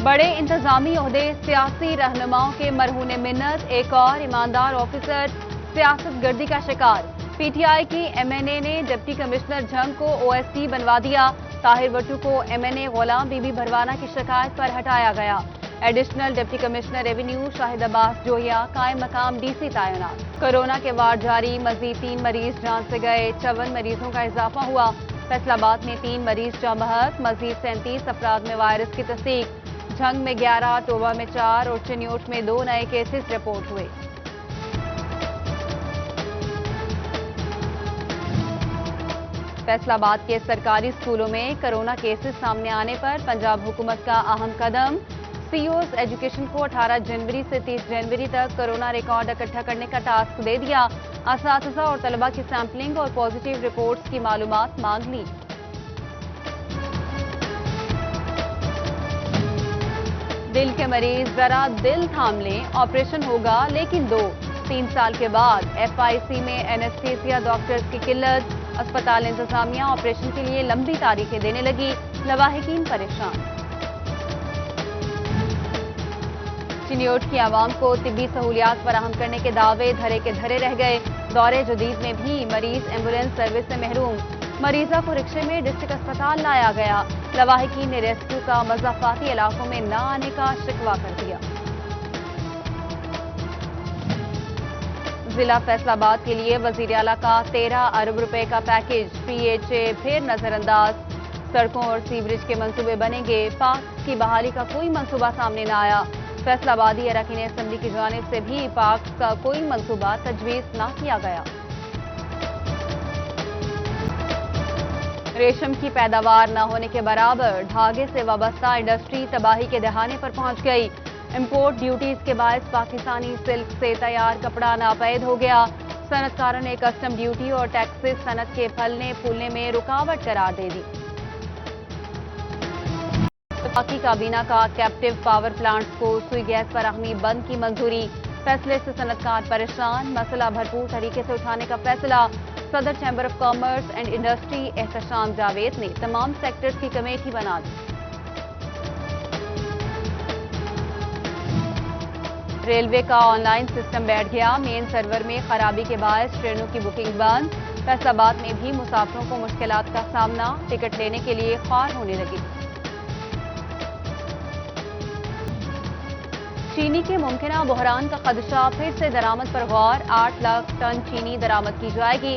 बड़े इंतजामी ओहदे सियासी रहनुमाओं के मरहून मिन्नत, एक और ईमानदार ऑफिसर सियासत गर्दी का शिकार। पीटीआई की एमएनए ने डिप्टी कमिश्नर झंग को ओएसडी बनवा दिया। ताहिर वट्टू को एमएनए गुलाम बीबी भरवाना की शिकायत पर हटाया गया। Additional deputy commissioner revenue Shahid Abbas Joiya कायम मकाम डीसी तैनात। कोरोना के वार्ड जारी, मजीद 3 मरीज जान से गए, 54 मरीजों का इजाफा हुआ। फैसलाबाद में 3 मरीज जाँ बहक, मजीद 37 अफराद में वायरस की तस्दीक। झंग में 11, टोबा में 4 और चिन्योट में 2 नए केसेस रिपोर्ट हुए। फैसलाबाद के सरकारी स्कूलों में कोरोना केसेस सामने आने पर पंजाब हुकूमत का अहम कदम। सीईओज एजुकेशन को 18 जनवरी से 30 जनवरी तक कोरोना रिकॉर्ड इकट्ठा करने का टास्क दे दिया। असातिज़ा और तलबा की सैंपलिंग और पॉजिटिव रिपोर्ट्स की मालूमात मांग ली। दिल के मरीज जरा दिल थाम लें, ऑपरेशन होगा लेकिन 3 साल के बाद एफआईसी में एनेस्थीसिया डॉक्टर्स की किल्लत। अस्पताल इंतजामिया ऑपरेशन के लिए लंबी तारीखें देने लगी, लवाहिकीन परेशान। चिन्योट की आवाम को तिब्बी सहूलियात फराहम करने के दावे धरे के धरे रह गए। दौरे जदीद में भी मरीज एम्बुलेंस सर्विस से महरूम। मरीजा को रिक्शे में डिस्ट्रिक्ट अस्पताल लाया गया। लवाहिकीन ने रेस्क्यू का मज़ाफाती इलाकों में न आने का शिकवा कर दिया। जिला फैसलाबाद के लिए वजीर आला का 13 अरब रुपए का पैकेज। पीएचए फिर नजरअंदाज। सड़कों और सीवरेज के मंसूबे बनेंगे। पार्क की बहाली का कोई मंसूबा सामने न आया। फैसलाबादी अरकान असेंबली की जानिब से भी पार्क का कोई मंसूबा तजवीज न किया गया। रेशम की पैदावार न होने के बराबर, धागे से वाबस्ता इंडस्ट्री तबाही के दहाने पर पहुंच गई। इंपोर्ट ड्यूटीज के बायस पाकिस्तानी सिल्क से तैयार कपड़ा नापैद हो गया। सनतकारों ने कस्टम ड्यूटी और टैक्सेस सनत के फलने फूलने में रुकावट करार दे दी। वफाकी काबीना का कैप्टिव पावर प्लांट्स को सुई गैस फराहमी बंद की मंजूरी। फैसले से सनतकार परेशान, मसला भरपूर तरीके से उठाने का फैसला। सदर chamber of commerce and industry Ehtesham Javed ने तमाम सेक्टर्स की कमेटी बना दी। रेलवे का ऑनलाइन सिस्टम बैठ गया। मेन सर्वर में खराबी के बायस ट्रेनों की बुकिंग बंद। फैसलाबाद में भी मुसाफिरों को मुश्किलात का सामना, टिकट लेने के लिए ख्वार होने लगी। चीनी के मुमकिना बहरान का खदशा, फिर से दरामद पर गौर। 8 लाख टन चीनी दरामद की जाएगी।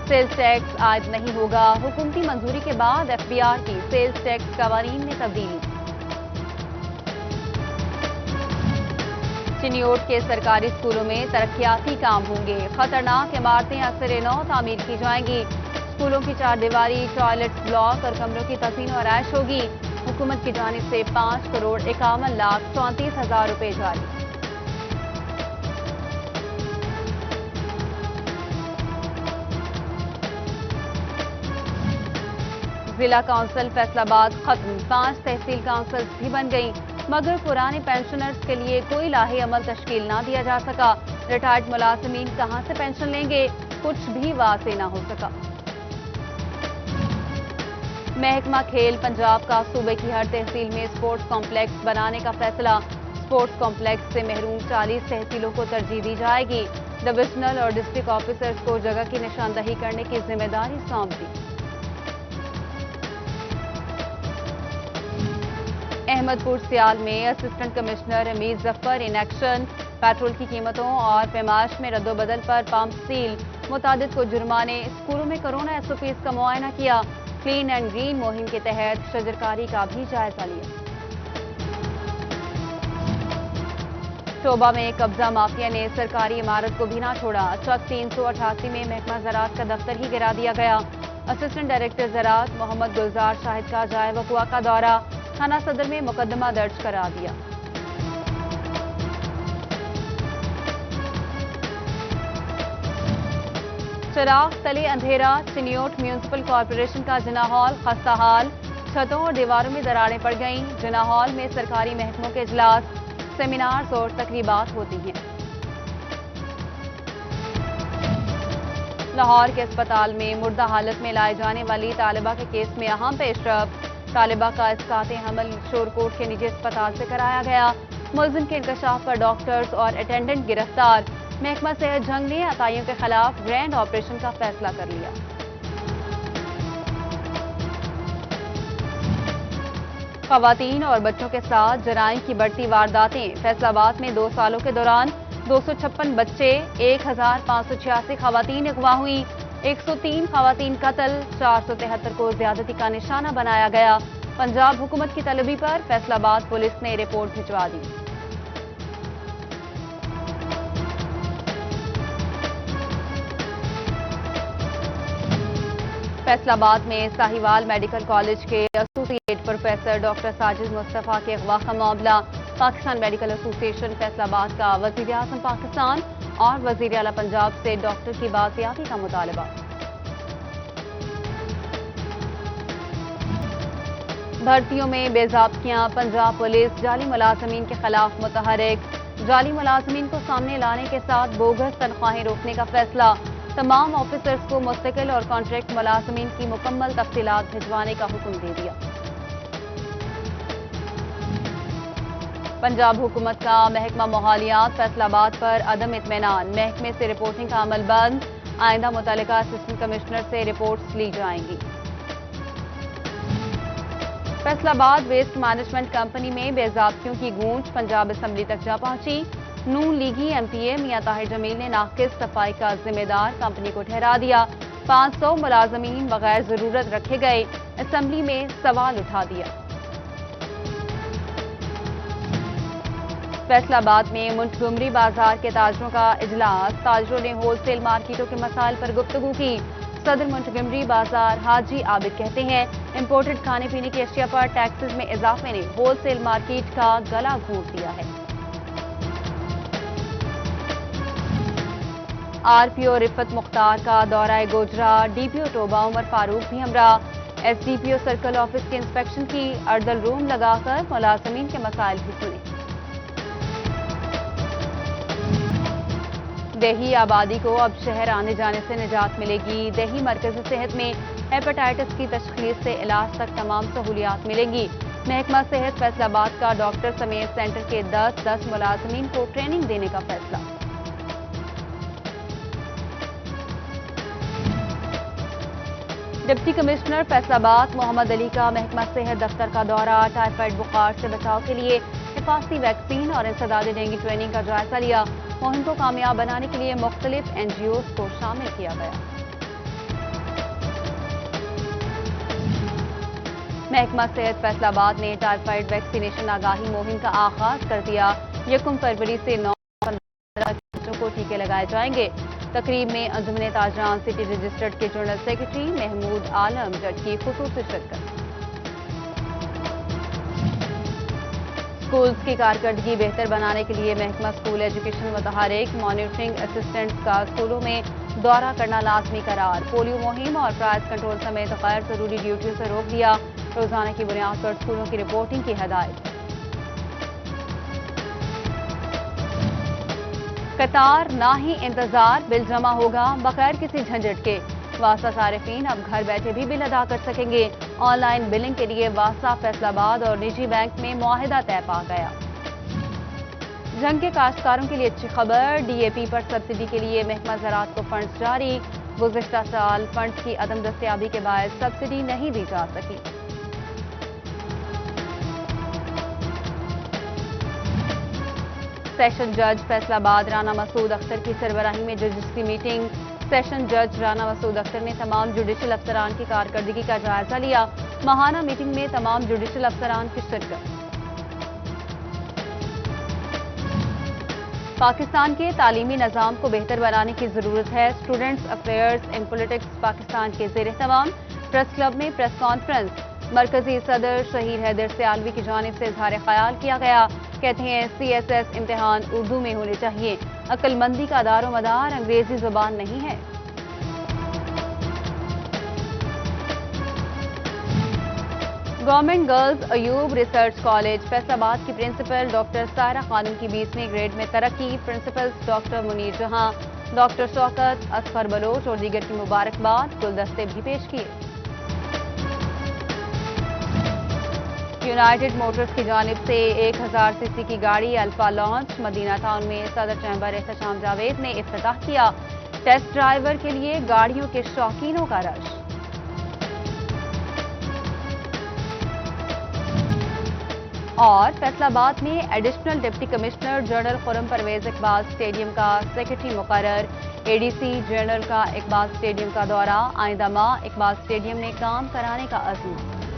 सेल्स टैक्स आयद नहीं होगा। हुकूमती मंजूरी के बाद एफबीआर की सेल्स टैक्स कवानीन में तब्दीली। चिन्योट के सरकारी स्कूलों में तरक्याती काम होंगे। खतरनाक इमारतें असर नौ तामीर की जाएंगी। स्कूलों की 4 दीवारी, टॉयलेट्स, ब्लॉक और कमरों की तज़ीन और आयश होगी। हुकूमत की जानिब से 5 करोड़ 51 लाख 34 हजार रुपए जारी। जिला काउंसिल फैसलाबाद खत्म, 5 तहसील काउंसिल्स भी बन गई, मगर पुराने पेंशनर्स के लिए कोई लाहे अमल तश्कील ना दिया जा सका। रिटायर्ड मुलाजिमीन कहां से पेंशन लेंगे, कुछ भी वाज़ेह ना हो सका। महकमा खेल पंजाब का सूबे की हर तहसील में स्पोर्ट्स कॉम्प्लेक्स बनाने का फैसला। स्पोर्ट्स कॉम्प्लेक्स से महरूम 40 तहसीलों को तरजीह दी जाएगी। डिविजनल और डिस्ट्रिक्ट ऑफिसर्स को जगह की निशानदही करने की जिम्मेदारी सौंप दी। अहमदपुर सियाल में असिस्टेंट कमिश्नर अमीर जफर इन एक्शन। पेट्रोल की कीमतों और पैमाश में रद्दोबदल पर पंप सील, मुतादिद को जुर्माने। स्कूलों में कोरोना एसओपीज का मुआयना किया। क्लीन एंड ग्रीन मुहिम के तहत शजरकारी का भी जायजा लिया। टोबा में कब्जा माफिया ने सरकारी इमारत को भी ना छोड़ा। चक 388 में महकमा ज़राअत का दफ्तर ही गिरा दिया गया। असिस्टेंट डायरेक्टर ज़राअत मोहम्मद गुलजार शाहिद का जाए वकुआ का दौरा। थाना सदर में मुकदमा दर्ज करा दिया। चिराग तले अंधेरा, चिन्योट म्यूनिसिपल कॉर्पोरेशन का जिना हॉल खस्ता हाल। छतों और दीवारों में दरारें पड़ गईं। जिना हॉल में सरकारी महकमों के इजलास, सेमिनार्स और तकरीबात होती हैं। लाहौर के अस्पताल में मुर्दा हालत में लाए जाने वाली तालिबा के केस में अहम पेशरफ। طالبہ کا اسقاط حمل شورکوٹ کے نجی اسپتال سے کرایا گیا۔ ملزم کے انکشاف پر ڈاکٹرز اور اٹینڈنٹ گرفتار۔ محکمہ صحت جنگ نے عطائیوں کے خلاف گرینڈ آپریشن کا فیصلہ کر لیا۔ خواتین اور بچوں کے ساتھ جرائم کی بڑھتی وارداتیں۔ فیصل آباد میں 2 سالوں کے دوران 256 بچے، 1586 خواتین اغوا ہوئیں، 103 خواتین قتل، 473 کو زیادتی کا نشانہ بنایا گیا۔ پنجاب حکومت کی طلبی پر فیصل آباد پولیس نے رپورٹ بھجوا دی۔ فیصل آباد میں ساہیوال میڈیکل کالج کے ایسوسی ایٹ پروفیسر ڈاکٹر ساجد مصطفیٰ کے اغوا کا معاملہ۔ پاکستان میڈیکل ایسوسی ایشن فیصل آباد کا وزیر اعظم پاکستان اور وزیر اعلیٰ پنجاب سے ڈاکٹر کی بازیابی کا مطالبہ۔ بھرتیوں میں بے ضابطگیاں، پنجاب پولیس جعلی ملازمین کے خلاف متحرک۔ جعلی ملازمین کو سامنے لانے کے ساتھ بوگس تنخواہیں روکنے کا فیصلہ۔ تمام آفیسرز کو مستقل اور کانٹریکٹ ملازمین کی مکمل تفصیلات بھجوانے کا حکم دے دیا۔ پنجاب حکومت کا محکمہ ماحولیات فیصل آباد پر عدم اطمینان۔ محکمے سے رپورٹنگ کا عمل بند۔ آئندہ متعلقہ اسسٹنٹ کمشنر سے رپورٹس لی جائیں گی۔ فیصل آباد ویسٹ مینجمنٹ کمپنی میں بے ضابطگیوں کی گونج پنجاب اسمبلی تک جا پہنچی۔ نون لیگی ایم پی اے میاں طاہر جمیل نے ناقص صفائی کا ذمہ دار کمپنی کو ٹھہرا دیا۔ 500 ملازمین بغیر ضرورت رکھے گئے۔ اسمبلی میں سوال اٹھا دیا۔ فیصل آباد میں منٹگمری بازار کے تاجروں کا اجلاس۔ تاجروں نے ہول سیل مارکیٹوں کے مسائل پر گفتگو کی۔ صدر منٹگمری بازار حاجی عابد کہتے ہیں امپورٹڈ کھانے پینے کی اشیاء پر ٹیکسز میں اضافے نے ہول سیل مارکیٹ کا گلا گھونٹ دیا ہے۔ آر پی او رفت مختار کا دورہ گوجرا، ڈی پی او ٹوبہ عمر فاروق بھی ہمراہ۔ ایس ڈی پی او سرکل آفس کی انسپیکشن کی، اردل روم لگا کر ملازمین کے مسائل بھی سنے۔ دیہی آبادی کو اب شہر آنے جانے سے نجات ملے گی۔ دیہی مرکزی صحت میں ہیپاٹائٹس کی تشخیص سے علاج تک تمام سہولیات ملیں گی۔ محکمہ صحت فیصل آباد کا ڈاکٹر سمیت سینٹر کے 10 ملازمین کو ٹریننگ دینے کا فیصلہ۔ ڈپٹی کمشنر فیصل آباد محمد علی کا محکمہ صحت دفتر کا دورہ۔ ٹائیفائڈ بخار سے بچاؤ کے لیے حفاظتی ویکسین اور انسداد ڈینگی ٹریننگ کا جائزہ لیا۔ مہم کو کامیاب بنانے کے لیے مختلف این جی اوز کو شامل کیا گیا۔ محکمہ صحت فیصل آباد نے ٹائیفائڈ ویکسینیشن آگاہی مہم کا آغاز کر دیا۔ 1 فروری سے 9 بچوں کو ٹیکے لگائے جائیں گے۔ تقریب میں انجمن تاجران سٹی رجسٹرڈ کے جنرل سیکرٹری محمود عالم جٹ کی خصوصی شرکت۔ اسکولز کی کارکردگی بہتر بنانے کے لیے محکمہ اسکول ایجوکیشن متحرک۔ مانیٹرنگ اسسٹنٹس کا اسکولوں میں دورہ کرنا لازمی قرار۔ پولیو مہم اور پرائز کنٹرول سمیت غیر ضروری ڈیوٹیوں سے روک دیا۔ روزانہ کی بنیاد پر اسکولوں کی رپورٹنگ کی ہدایت۔ قطار نہ ہی انتظار، بل جمع ہوگا بغیر کسی جھنجٹ کے۔ واسطہ صارفین اب گھر بیٹھے بھی بل ادا کر سکیں گے۔ آن لائن بلنگ کے لیے واسطہ فیصل آباد اور نجی بینک میں معاہدہ طے پا گیا۔ جنگ کے کاشتکاروں کے لیے اچھی خبر، D A P per subsidy کے لیے محکمہ زراعت کو فنڈز جاری۔ گزشتہ سال فنڈز کی عدم دستیابی کے باعث سبسڈی نہیں دی جا سکی۔ سیشن جج فیصل آباد رانا مسعود اختر کی سربراہی میں ججز کی میٹنگ۔ سیشن جج رانا مسعود اختر نے تمام جوڈیشل افسران کی کارکردگی کا جائزہ لیا۔ ماہانہ میٹنگ میں تمام جوڈیشل افسران کی شرکت۔ پاکستان کے تعلیمی نظام کو بہتر بنانے کی ضرورت ہے۔ اسٹوڈنٹس افیئرز ان پولیٹکس پاکستان کے زیر اہتمام پریس کلب میں پریس کانفرنس۔ مرکزی صدر شہیر حیدر سیالوی کی جانب سے اظہار خیال کیا گیا۔ کہتے ہیں سی ایس ایس امتحان اردو میں ہونے چاہیے۔ عقل مندی کا دار و مدار انگریزی زبان نہیں ہے۔ Government girls Ayub research college Faisal آباد کی پرنسپل ڈاکٹر سائرہ خانم کی 20ویں گریڈ میں ترقی۔ پرنسپلز ڈاکٹر منیر جہاں، ڈاکٹر شوکت، اصغر بلوچ اور دیگر کی مبارکباد، گلدستے بھی پیش کیے۔ यूनाइटेड मोटर्स की जानिब से 1000 सीसी की गाड़ी अल्फा लॉन्च। मदीना टाउन में सदर चैम्बर एहतशाम जावेद ने इफ्तिताह किया। टेस्ट ड्राइवर के लिए गाड़ियों के शौकीनों का रश। और फैसलाबाद में additional deputy commissioner general Khurram Parvez Iqbal stadium का सेक्रेटरी मुकर्रर। एडीसी जनरल का इकबाल स्टेडियम का दौरा। आइंदा माह इकबाल स्टेडियम में काम कराने का अज़्म।